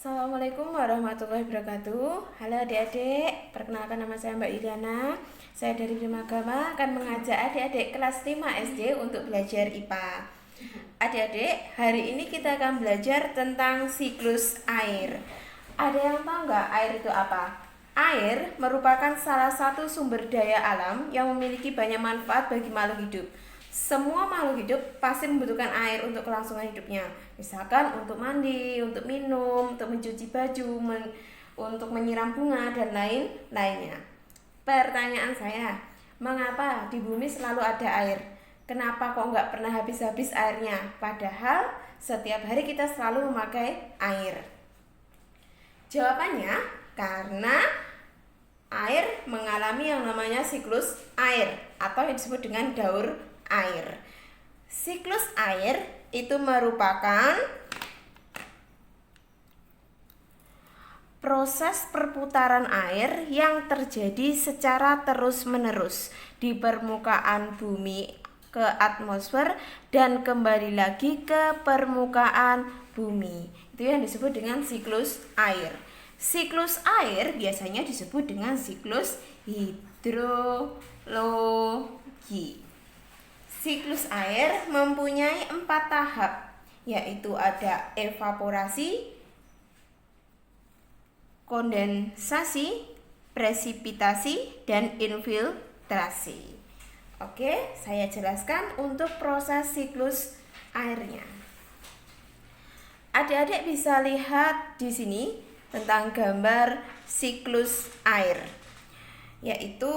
Assalamualaikum warahmatullahi wabarakatuh. Halo adik-adik, perkenalkan nama saya Mbak Iliana. Saya dari Primagama akan mengajak adik-adik kelas 5 SD untuk belajar IPA. Adik-adik, hari ini kita akan belajar tentang siklus air. Ada yang tahu nggak air itu apa? Air merupakan salah satu sumber daya alam yang memiliki banyak manfaat bagi makhluk hidup. Semua makhluk hidup pasti membutuhkan air untuk kelangsungan hidupnya. Misalkan untuk mandi, untuk minum, untuk mencuci baju, untuk menyiram bunga, dan lain-lainnya. Pertanyaan saya, mengapa di bumi selalu ada air? Kenapa kok nggak pernah habis-habis airnya? Padahal setiap hari kita selalu memakai air. Jawabannya, karena air mengalami yang namanya siklus air atau yang disebut dengan daur air. Siklus air itu merupakan proses perputaran air yang terjadi secara terus-menerus di permukaan bumi ke atmosfer dan kembali lagi ke permukaan bumi. Itu yang disebut dengan siklus air. Siklus air biasanya disebut dengan siklus hidrologi. Siklus air mempunyai 4 tahap, yaitu ada evaporasi, kondensasi, presipitasi, dan infiltrasi. Oke, saya jelaskan untuk proses siklus airnya. Adik-adik bisa lihat di sini tentang gambar siklus air, yaitu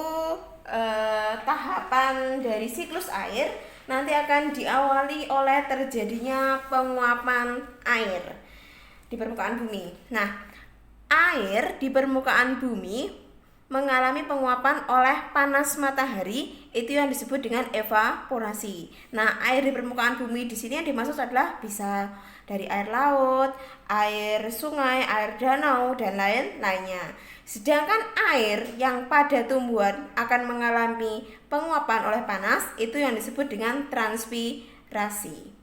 tahapan dari siklus air nanti akan diawali oleh terjadinya penguapan air di permukaan bumi. Nah, air di permukaan bumi mengalami penguapan oleh panas matahari, itu yang disebut dengan evaporasi. Nah, air di permukaan bumi di sini yang dimaksud adalah bisa dari air laut, air sungai, air danau, dan lain-lainnya. Sedangkan air yang pada tumbuhan akan mengalami penguapan oleh panas, itu yang disebut dengan transpirasi.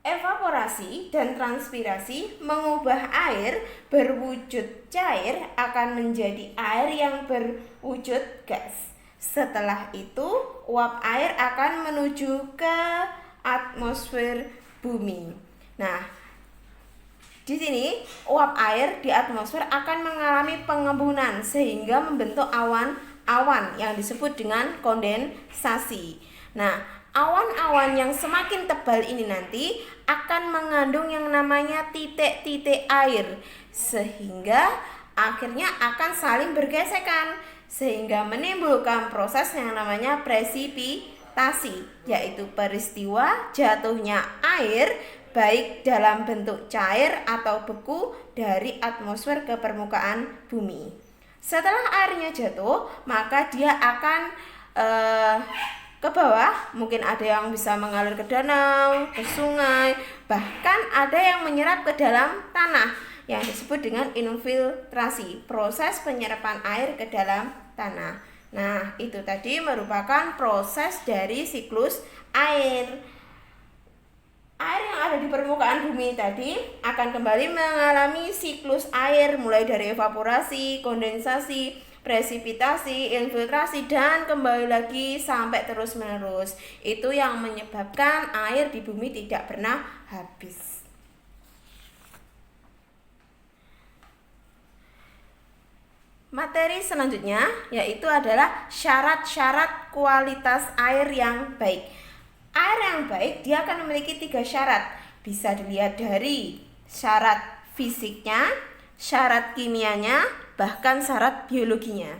Evaporasi dan transpirasi mengubah air berwujud cair akan menjadi air yang berwujud gas. Setelah itu, uap air akan menuju ke atmosfer bumi. Nah, di sini uap air di atmosfer akan mengalami pengembunan sehingga membentuk awan-awan yang disebut dengan kondensasi. Nah, awan-awan yang semakin tebal ini nanti akan mengandung yang namanya titik-titik air sehingga akhirnya akan saling bergesekan sehingga menimbulkan proses yang namanya presipitasi, yaitu peristiwa jatuhnya air baik dalam bentuk cair atau beku dari atmosfer ke permukaan bumi. Setelah airnya jatuh, maka dia akan ke bawah. Mungkin ada yang bisa mengalir ke danau, ke sungai, bahkan ada yang menyerap ke dalam tanah yang disebut dengan infiltrasi, proses penyerapan air ke dalam tanah. Nah, itu tadi merupakan proses dari siklus air. Air yang ada di permukaan bumi tadi akan kembali mengalami siklus air mulai dari evaporasi, kondensasi, presipitasi, infiltrasi, dan kembali lagi sampai terus-menerus. Itu yang menyebabkan air di bumi tidak pernah habis. Materi selanjutnya yaitu adalah syarat-syarat kualitas air yang baik. Air yang baik dia akan memiliki 3 syarat. Bisa dilihat dari syarat fisiknya, syarat kimianya, bahkan syarat biologinya.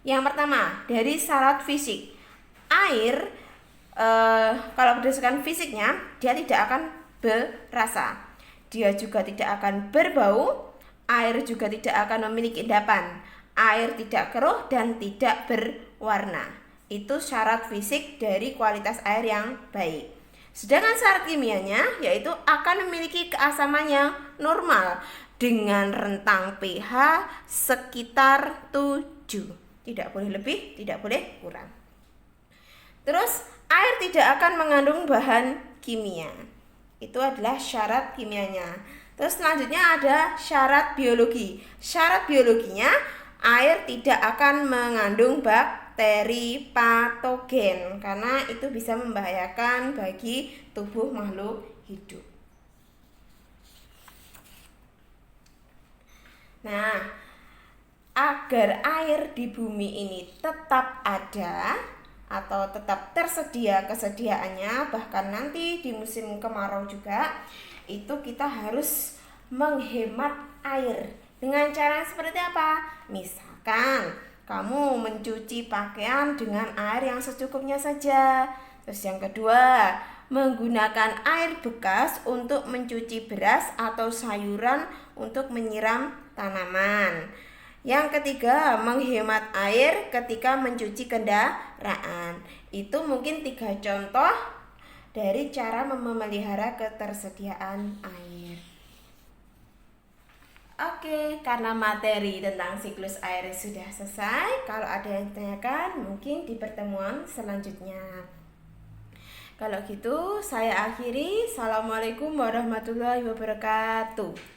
Yang pertama, dari syarat fisik. Air kalau berdasarkan fisiknya, dia tidak akan berasa. Dia juga tidak akan berbau. Air juga tidak akan memiliki endapan. Air tidak keruh dan tidak berwarna. Itu syarat fisik dari kualitas air yang baik. Sedangkan syarat kimianya yaitu akan memiliki keasaman yang normal dengan rentang pH sekitar 7. Tidak boleh lebih, tidak boleh kurang. Terus, air tidak akan mengandung bahan kimia. Itu adalah syarat kimianya. Terus selanjutnya ada syarat biologi. Syarat biologinya, air tidak akan mengandung bakteri patogen karena itu bisa membahayakan bagi tubuh makhluk hidup. Nah, agar air di bumi ini tetap ada atau tetap tersedia kesediaannya, bahkan nanti di musim kemarau juga, itu kita harus menghemat air. Dengan cara seperti apa? Misalkan kamu mencuci pakaian dengan air yang secukupnya saja. Terus yang kedua, menggunakan air bekas untuk mencuci beras atau sayuran untuk menyiram tanaman. Yang ketiga, menghemat air ketika mencuci kendaraan. Itu mungkin 3 contoh dari cara memelihara ketersediaan air. Oke, karena materi tentang siklus air sudah selesai. Kalau ada yang ditanyakan, mungkin di pertemuan selanjutnya. Kalau gitu, saya akhiri. Assalamualaikum warahmatullahi wabarakatuh.